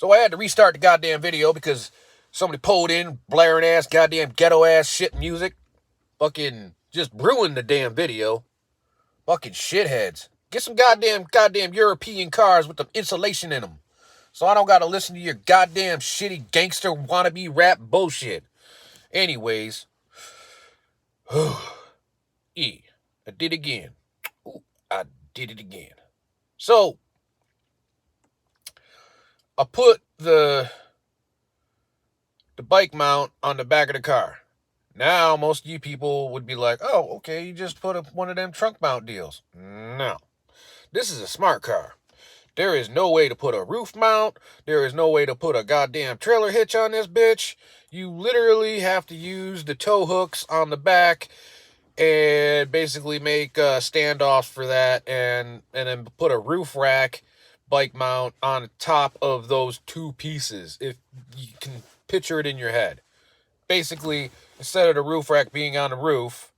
So I had to restart the goddamn video because somebody pulled in blaring ass, goddamn ghetto ass shit music. Fucking just ruined the damn video. Fucking shitheads. Get some goddamn European cars with the insulation in them. So I don't gotta listen to your goddamn shitty gangster wannabe rap bullshit. Anyways. I did again. Ooh, I did it again. So, I put the bike mount on the back of the car. Now, most of you people would be like, oh, okay, you just put up one of them trunk mount deals. No. This is a smart car. There is no way to put a roof mount. There is no way to put a goddamn trailer hitch on this bitch. You literally have to use the tow hooks on the back and basically make standoffs for that and then put a roof rack bike mount on top of those two pieces, if you can picture it in your head. Basically, instead of the roof rack being on the roof,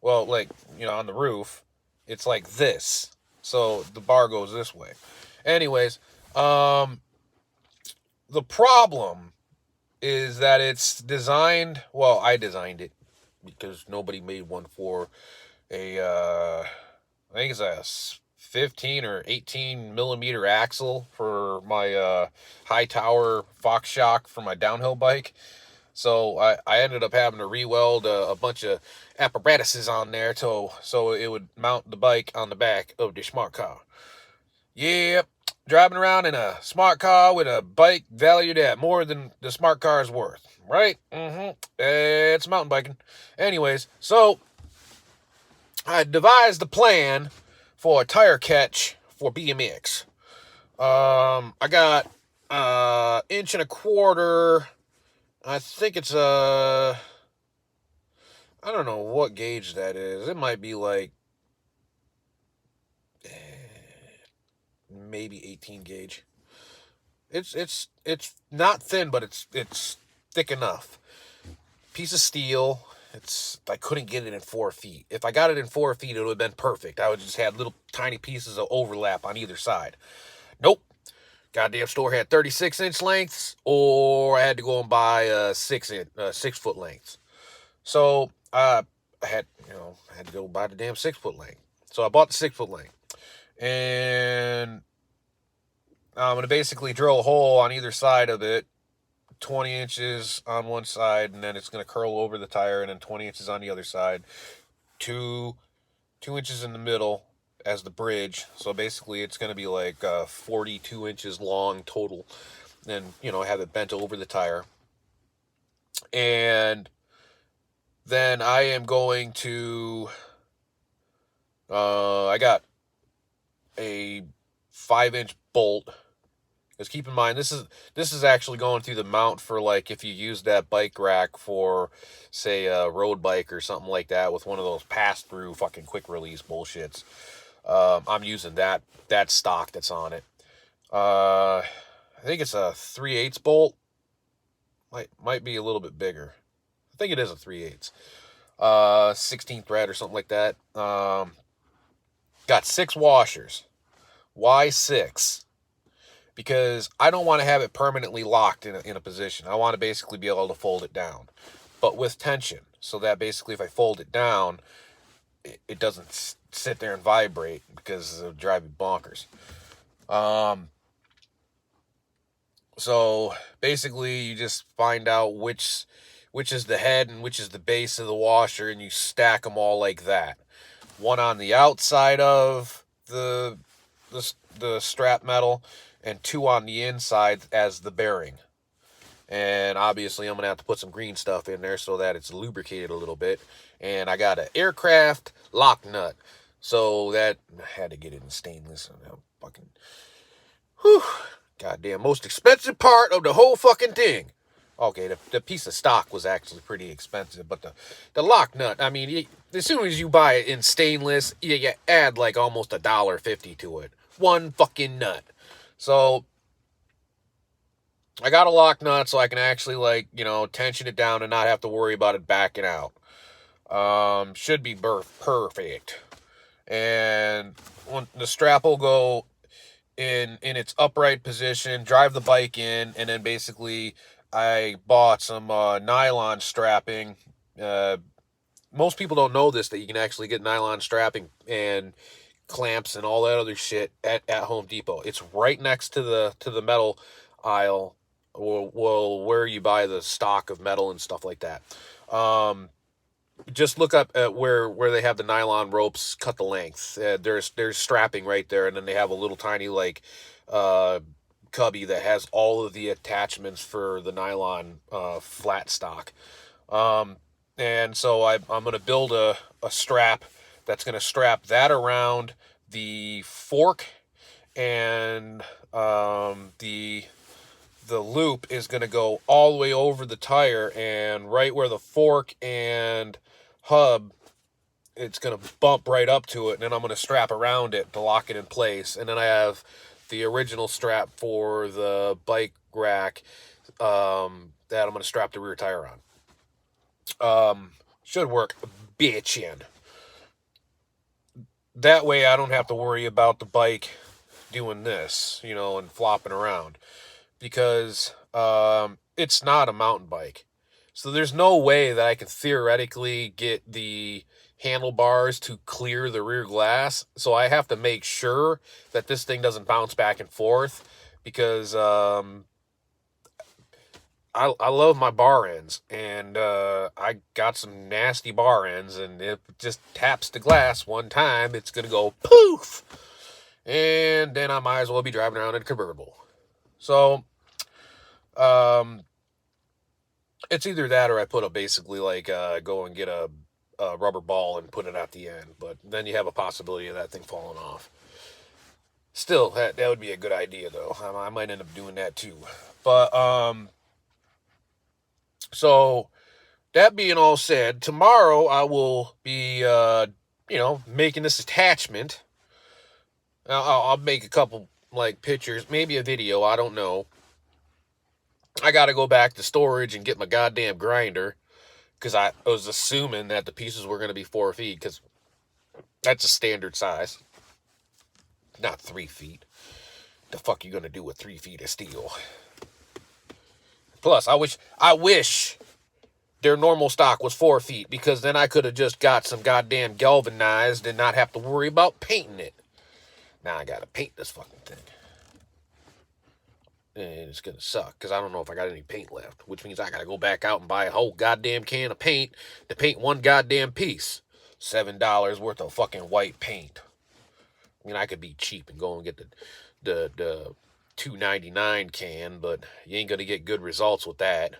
well, like, on the roof, it's like this. So the bar goes this way. Anyways, the problem is that it's designed, well, I designed it because nobody made one for I think it's a 15 or 18 millimeter axle for my high tower Fox shock for my downhill bike. So I ended up having to re-weld a bunch of apparatuses on there so it would mount the bike on the back of the smart car. Yep, driving around in a smart car with a bike valued at more than the smart car is worth, right? It's mountain biking. Anyways, so I devised a plan for a tire catch for BMX. I got 1.25 inches. I think it's I don't know what gauge that is. It might be like maybe 18 gauge. It's not thin, but it's thick enough. Piece of steel. I couldn't get it in 4 feet. If I got it in 4 feet, it would have been perfect. I would just had little tiny pieces of overlap on either side. Nope. Goddamn store had 36-inch lengths, or I had to go and buy a 6-foot lengths. So I had to go buy the damn 6-foot length. So I bought the 6-foot length, and I'm gonna basically drill a hole on either side of it, 20 inches on one side, and then it's going to curl over the tire, and then 20 inches on the other side. 2 inches in the middle as the bridge. So basically it's going to be like 42 inches long total. And, have it bent over the tire. And then I am going to, I got a 5-inch bolt. Because keep in mind, this is actually going through the mount for, like, if you use that bike rack for, say, a road bike or something like that with one of those pass-through fucking quick-release bullshits. I'm using that stock that's on it. I think it's a 3/8 bolt. Might be a little bit bigger. I think it is a 3/8. 16 thread or something like that. Got 6 washers. Why 6? Because I don't want to have it permanently locked in a position. I want to basically be able to fold it down, but with tension, so that basically if I fold it down, it doesn't sit there and vibrate because it'll drive me bonkers. So basically you just find out which is the head and which is the base of the washer, and you stack them all like that. One on the outside of the strap metal, and 2 on the inside as the bearing. And obviously I'm going to have to put some green stuff in there so that it's lubricated a little bit. And I got an aircraft lock nut. So that, I had to get it in stainless. Fucking, whew, goddamn, most expensive part of the whole fucking thing. Okay, the piece of stock was actually pretty expensive, but the lock nut, I mean, as soon as you buy it in stainless, you add like almost $1.50 to it. One fucking nut. So I got a lock nut so I can actually tension it down and not have to worry about it backing out. Should be perfect. And when the strap will go in its upright position, drive the bike in, and then basically I bought some nylon strapping. Uh, Most people don't know this, that you can actually get nylon strapping and clamps and all that other shit at Home Depot. It's right next to the metal aisle, or where you buy the stock of metal and stuff like that. Just look up at where they have the nylon ropes cut the length. There's strapping right there, and then they have a little tiny like uh, cubby that has all of the attachments for the nylon flat stock. Um, and so I'm gonna build a strap that's gonna strap that around the fork, and the loop is going to go all the way over the tire, and right where the fork and hub, it's going to bump right up to it, and then I'm going to strap around it to lock it in place. And then I have the original strap for the bike rack that I'm going to strap the rear tire on. Should work bitchin'. That way I don't have to worry about the bike doing this, and flopping around, because it's not a mountain bike. So there's no way that I can theoretically get the handlebars to clear the rear glass. So I have to make sure that this thing doesn't bounce back and forth, because I love my bar ends, and I got some nasty bar ends, and if it just taps the glass one time, it's going to go poof. And then I might as well be driving around in a convertible. So it's either that, or I put basically like go and get a rubber ball and put it at the end. But then you have a possibility of that thing falling off. Still, that would be a good idea, though. I might end up doing that too. But so that being all said, tomorrow I will be making this attachment. I'll make a couple like pictures, maybe a video, I don't know. I gotta go back to storage and get my goddamn grinder, because I was assuming that the pieces were gonna be 4 feet, because that's a standard size, not 3 feet. The fuck you gonna do with 3 feet of steel? Plus, I wish their normal stock was 4 feet, because then I could have just got some goddamn galvanized and not have to worry about painting it. Now I gotta paint this fucking thing. And it's gonna suck, because I don't know if I got any paint left, which means I gotta go back out and buy a whole goddamn can of paint to paint one goddamn piece. $7 worth of fucking white paint. I mean, I could be cheap and go and get the $2.99 can, but you ain't gonna get good results with that.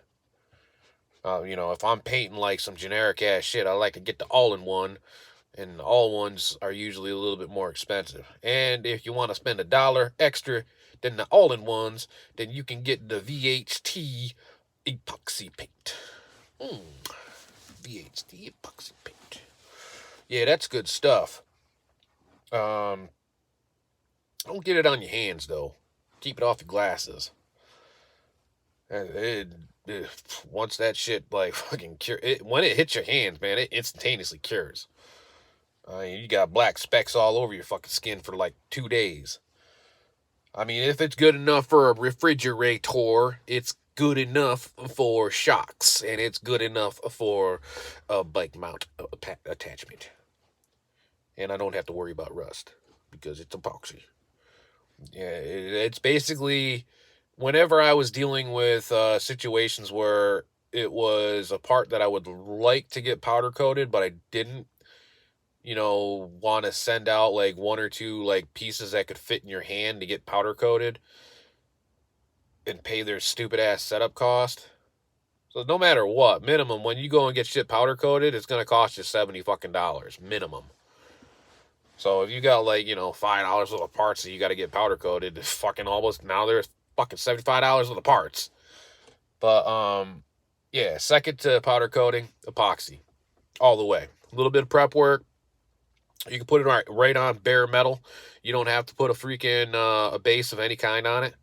If I'm painting like some generic ass shit, I like to get the all-in-one, and the all-ones are usually a little bit more expensive. And if you want to spend $1 extra than the all-in-ones, then you can get the VHT epoxy paint. VHT epoxy paint. Yeah, that's good stuff. Don't get it on your hands, though. Keep it off your glasses. Once that shit like fucking cure it, when it hits your hands, man, it instantaneously cures. You got black specks all over your fucking skin for like 2 days. I mean, if it's good enough for a refrigerator, it's good enough for shocks, and it's good enough for a bike mount attachment. And I don't have to worry about rust, because it's epoxy. Yeah, it's basically, whenever I was dealing with situations where it was a part that I would like to get powder coated, but I didn't, want to send out like one or two like pieces that could fit in your hand to get powder coated and pay their stupid ass setup cost. So no matter what, minimum, when you go and get shit powder coated, it's gonna cost you $70 fucking minimum. So if you got like, $5 worth of parts that you got to get powder coated, it's fucking almost, now there's fucking $75 worth of parts. But yeah, second to powder coating, epoxy, all the way. A little bit of prep work. You can put it right on bare metal. You don't have to put a freaking a base of any kind on it.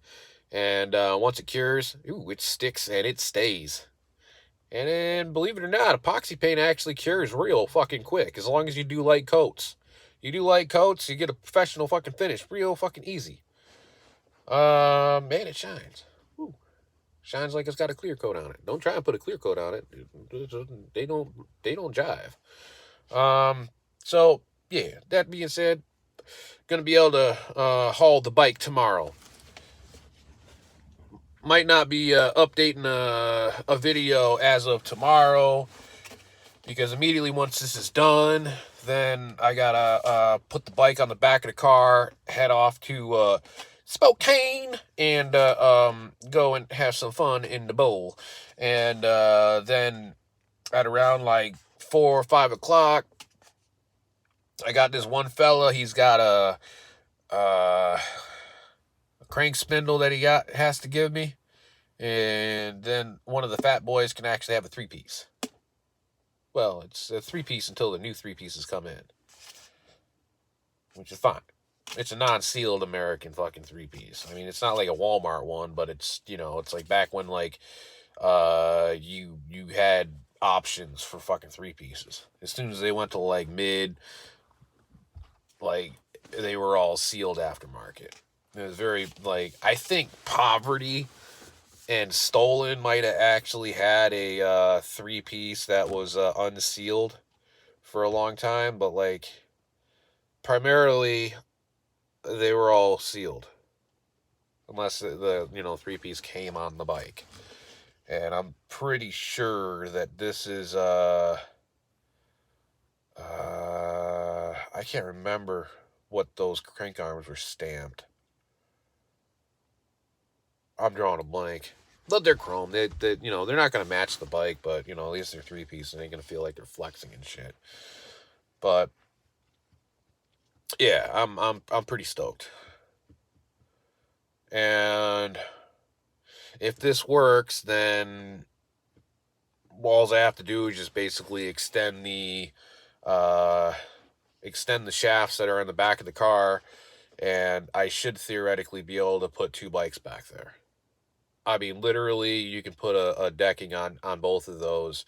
And once it cures, it sticks and it stays. And then, believe it or not, epoxy paint actually cures real fucking quick, as long as you do light coats. You do light coats, you get a professional fucking finish real fucking easy. Man, it shines. Ooh, shines like it's got a clear coat on it. Don't try and put a clear coat on it. They don't. They don't jive. So yeah. That being said, gonna be able to haul the bike tomorrow. Might not be updating a video as of tomorrow because immediately once this is done, then I gotta put the bike on the back of the car, head off to Spokane, and go and have some fun in the bowl. And then at around like 4 or 5 o'clock, I got this one fella. He's got a crank spindle that he has to give me, and then one of the fat boys can actually have a 3-piece. Well, it's a 3-piece until the new 3 pieces come in, which is fine. It's a non-sealed American fucking 3-piece. I mean, it's not like a Walmart one, but it's, it's like back when like you had options for fucking 3-pieces. As soon as they went to like mid, like they were all sealed aftermarket. It was very like, I think Poverty and Stolen might have actually had a 3-piece that was unsealed for a long time, but like primarily they were all sealed unless the 3-piece came on the bike. And I'm pretty sure that this is I can't remember what those crank arms were stamped. I'm drawing a blank. But they're chrome. They're not gonna match the bike, but at least they're 3-piece and they're gonna feel like they're flexing and shit. But yeah, I'm pretty stoked. And if this works, then all I have to do is just basically extend the shafts that are in the back of the car, and I should theoretically be able to put 2 bikes back there. I mean, literally, you can put a decking on both of those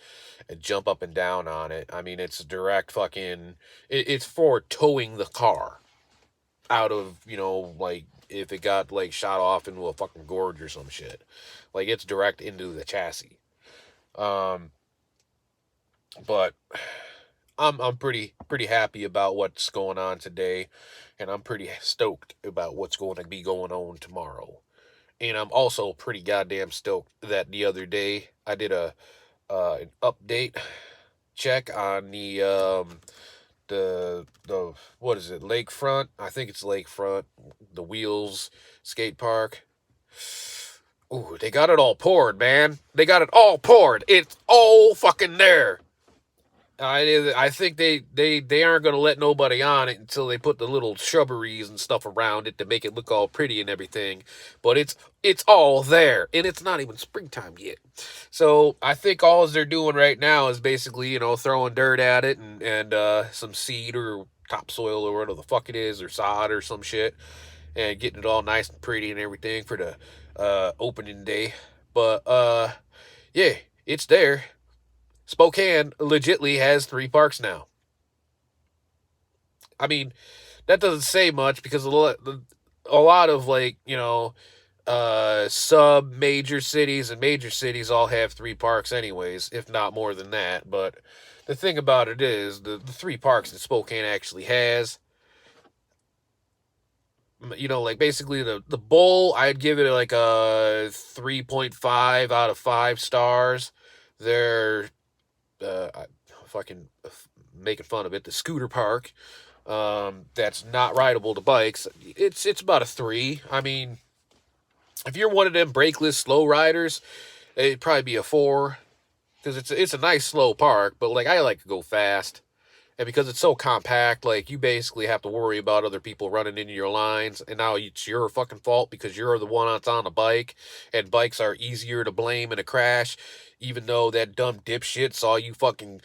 and jump up and down on it. I mean, it's direct fucking. It's for towing the car out of, like, if it got, like, shot off into a fucking gorge or some shit. Like, it's direct into the chassis. But I'm pretty happy about what's going on today, and I'm pretty stoked about what's going to be going on tomorrow. And I'm also pretty goddamn stoked that the other day I did an update check on the what is it, Lakefront? I think it's Lakefront, the Wheels skate park. Ooh, they got it all poured, man. They got it all poured. It's all fucking there. I think they aren't gonna let nobody on it until they put the little shrubberies and stuff around it to make it look all pretty and everything. But it's all there, and it's not even springtime yet. So I think all they're doing right now is basically throwing dirt at it and some seed or topsoil or whatever the fuck it is, or sod or some shit, and getting it all nice and pretty and everything for the opening day. But yeah, it's there. Spokane legitly has 3 parks now. I mean, that doesn't say much because a lot of like, sub major cities and major cities all have 3 parks anyways, if not more than that. But the thing about it is the 3 parks that Spokane actually has, like basically the bowl, I'd give it like a 3.5 out of 5 stars. They're fucking making fun of it. The scooter park, that's not rideable to bikes. It's about a 3. I mean, if you're one of them brakeless slow riders, it'd probably be a 4, because it's a nice slow park. But like, I like to go fast, and because it's so compact, like, you basically have to worry about other people running into your lines, and now it's your fucking fault because you're the one that's on a bike, and bikes are easier to blame in a crash, even though that dumb dipshit saw you fucking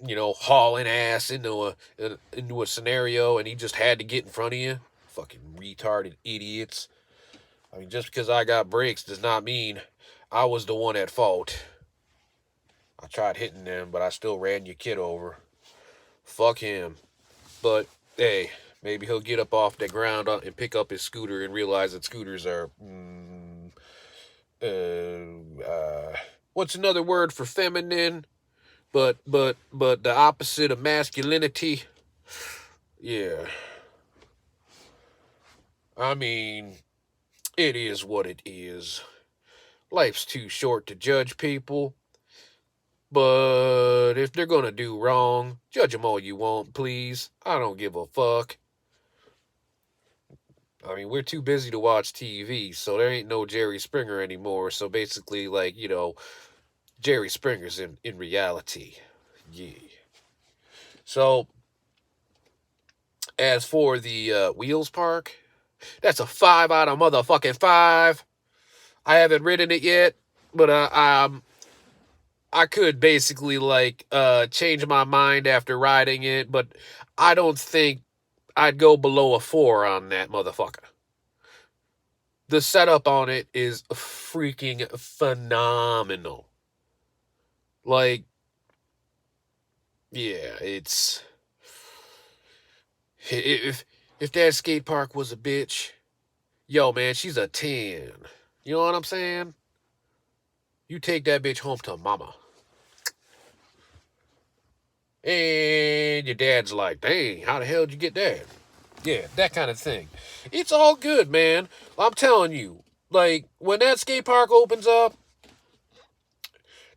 hauling ass into a scenario, and he just had to get in front of you. Fucking retarded idiots. I mean, just because I got brakes does not mean I was the one at fault. I tried hitting them, but I still ran your kid over. Fuck him. But hey, Maybe he'll get up off the ground and pick up his scooter and realize that scooters are, what's another word for feminine? But the opposite of masculinity. Yeah. I mean, it is what it is. Life's too short to judge people. But if they're gonna do wrong, judge them all you want, please. I don't give a fuck. I mean, we're too busy to watch TV, so there ain't no Jerry Springer anymore. So basically, like, Jerry Springer's in reality. Yeah. So, as for the Wheels Park, that's a 5 out of motherfucking 5. I haven't ridden it yet, but I could basically change my mind after riding it, but I don't think I'd go below a 4 on that motherfucker. The setup on it is freaking phenomenal. Like, yeah, it's if that skate park was a bitch, yo man, she's a 10. You know what I'm saying? You take that bitch home to mama. And your dad's like, dang, how the hell did you get that? Yeah, that kind of thing. It's all good, man. I'm telling you. Like, when that skate park opens up,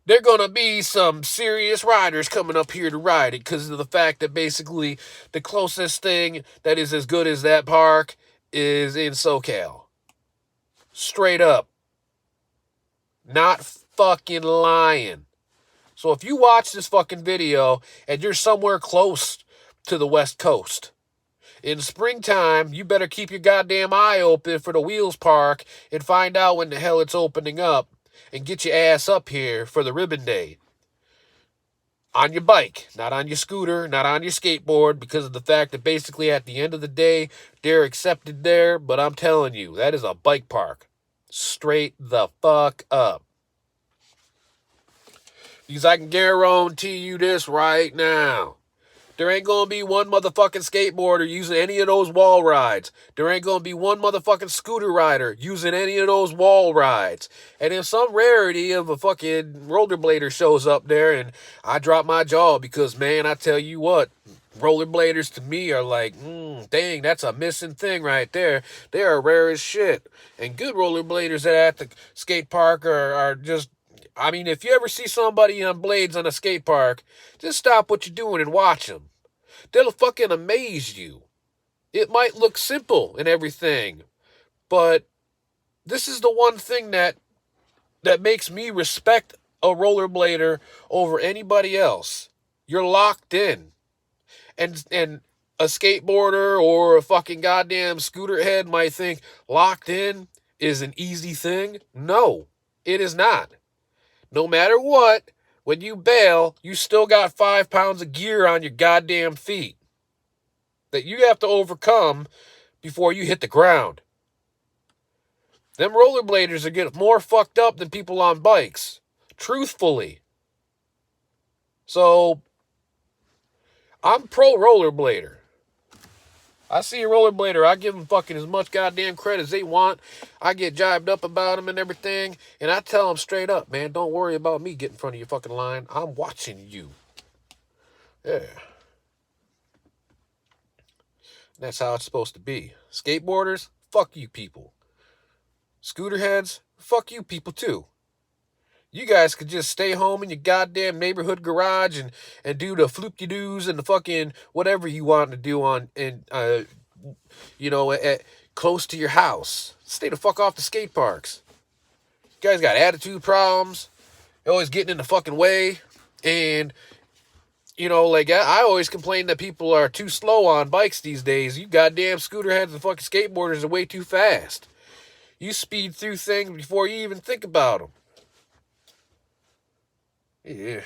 there are going to be some serious riders coming up here to ride it because of the fact that basically the closest thing that is as good as that park is in SoCal. Straight up. Not fucking lying. So if you watch this fucking video and you're somewhere close to the West Coast, in springtime, you better keep your goddamn eye open for the Wheels Park and find out when the hell it's opening up and get your ass up here for the Ribbon Day. On your bike, not on your scooter, not on your skateboard, because of the fact that basically at the end of the day, they're accepted there, but I'm telling you, that is a bike park. Straight the fuck up. Because I can guarantee you this right now. There ain't gonna be one motherfucking skateboarder using any of those wall rides. There ain't gonna be one motherfucking scooter rider using any of those wall rides. And if some rarity of a fucking rollerblader shows up there, and I drop my jaw because, man, I tell you what, rollerbladers to me are like, dang, that's a missing thing right there. They are rare as shit. And good rollerbladers at the skate park are just, I mean, if you ever see somebody on blades on a skate park, just stop what you're doing and watch them. They'll fucking amaze you. It might look simple and everything, but this is the one thing that makes me respect a rollerblader over anybody else. You're locked in. And a skateboarder or a fucking goddamn scooter head might think locked in is an easy thing. No, it is not. No matter what, when you bail, you still got 5 pounds of gear on your goddamn feet that you have to overcome before you hit the ground. Them rollerbladers are getting more fucked up than people on bikes. Truthfully. So, I'm pro rollerblader. I see a rollerblader, I give them fucking as much goddamn credit as they want. I get jibed up about them and everything. And I tell them straight up, man, don't worry about me getting in front of your fucking line. I'm watching you. Yeah. That's how it's supposed to be. Skateboarders, fuck you people. Scooter heads, fuck you people too. You guys could just stay home in your goddamn neighborhood garage and do the floop-de-doos and the fucking whatever you want to do close to your house. Stay the fuck off the skate parks. You guys got attitude problems. You're always getting in the fucking way. And, I always complain that people are too slow on bikes these days. You goddamn scooter heads and fucking skateboarders are way too fast. You speed through things before you even think about them. Yeah.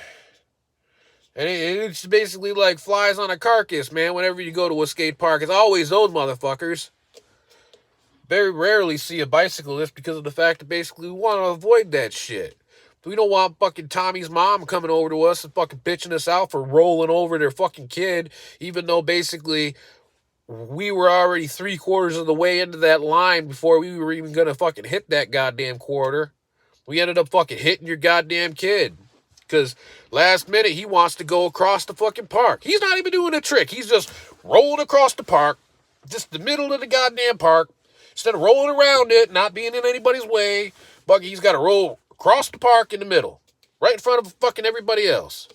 And it's basically like flies on a carcass, man. Whenever you go to a skate park, it's always those motherfuckers. Very rarely see a bicyclist because of the fact that basically we want to avoid that shit. We don't want fucking Tommy's mom coming over to us and fucking bitching us out for rolling over their fucking kid, even though basically we were already 3/4 of the way into that line before we were even gonna fucking hit that goddamn quarter. We ended up fucking hitting your goddamn kid. Because last minute he wants to go across the fucking park. He's not even doing a trick. He's just rolling across the park, just the middle of the goddamn park. Instead of rolling around it, not being in anybody's way, Bucky's got to roll across the park in the middle, right in front of fucking everybody else.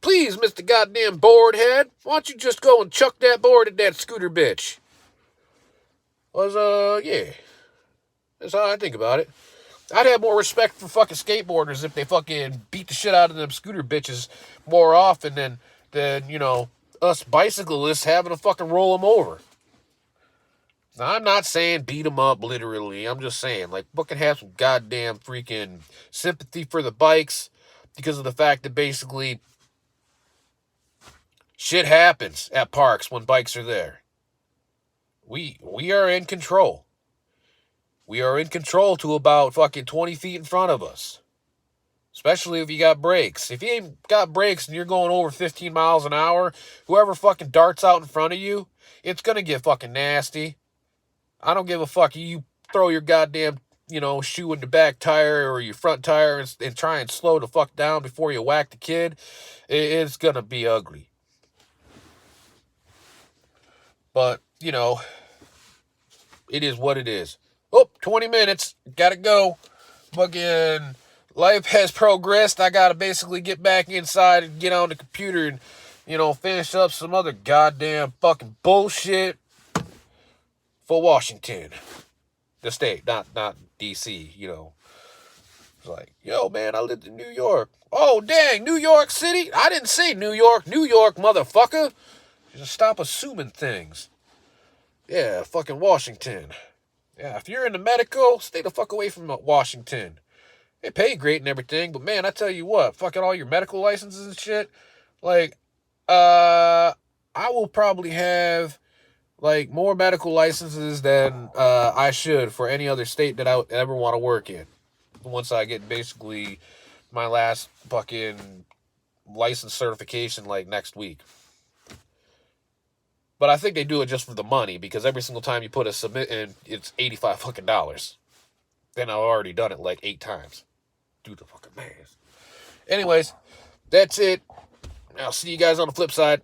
Please, Mr. Goddamn Board Head, why don't you just go and chuck that board at that scooter bitch? Yeah. That's how I think about it. I'd have more respect for fucking skateboarders if they fucking beat the shit out of them scooter bitches more often than us bicyclists having to fucking roll them over. Now, I'm not saying beat them up literally. I'm just saying, like, fucking have some goddamn freaking sympathy for the bikes because of the fact that basically shit happens at parks when bikes are there. We are in control. We are in control to about fucking 20 feet in front of us. Especially if you got brakes. If you ain't got brakes and you're going over 15 miles an hour, whoever fucking darts out in front of you, it's gonna get fucking nasty. I don't give a fuck. You throw your goddamn, shoe in the back tire or your front tire and try and slow the fuck down before you whack the kid. It's gonna be ugly. But, it is what it is. 20 minutes. Gotta go. Fucking life has progressed. I gotta basically get back inside and get on the computer and, finish up some other goddamn fucking bullshit for Washington. The state, not DC, It's like, yo, man, I lived in New York. Oh, dang, New York City? I didn't say New York, motherfucker. Just stop assuming things. Yeah, fucking Washington. Yeah, if you're in the medical, stay the fuck away from Washington. They pay great and everything, but man, I tell you what, fucking all your medical licenses and shit, like, I will probably have, like, more medical licenses than I should for any other state that I would ever want to work in. Once I get basically my last fucking license certification, like, next week. But I think they do it just for the money, because every single time you put a submit in, it's $85 fucking dollars. Then I've already done it like 8 times. Do the fucking math. Anyways, that's it. I'll see you guys on the flip side.